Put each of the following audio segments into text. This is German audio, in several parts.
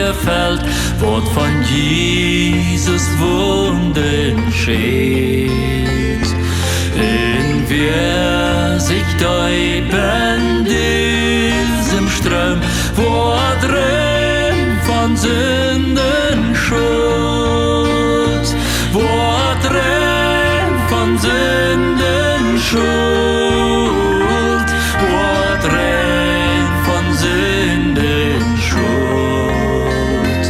freie Feld, wird von Jesus Wunden steht. In wer sich däuben diesem Ström, wo drin von Sünden Schuld, wo drin von Sünden Schuld, wo drin von Sünden Schuld,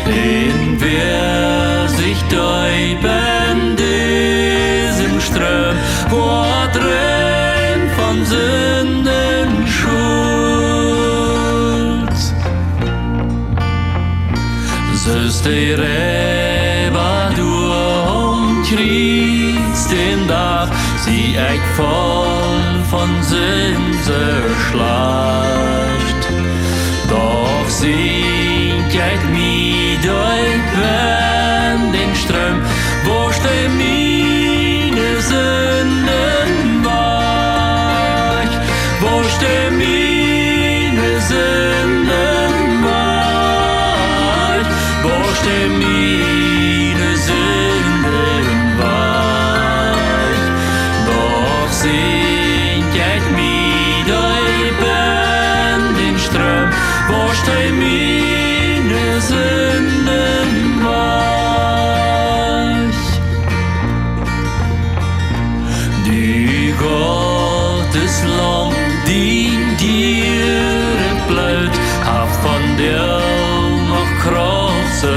in wer sich däuben diesem Ström, wo drin von Sünden Schuld. Sollst die Reba du umkriegst den Dach, sie echt voll von Sünde schlacht. Doch singt echt mi durch den Ström, wo steh meine Sünden wach, wo steh meine Sünden wach, wo steh meine Sünden wach. Doch singt echt mi durch den Ström, wo steh meine Sünden wach. Die Gottes Lamm dient dir im Blut, hat von dir noch große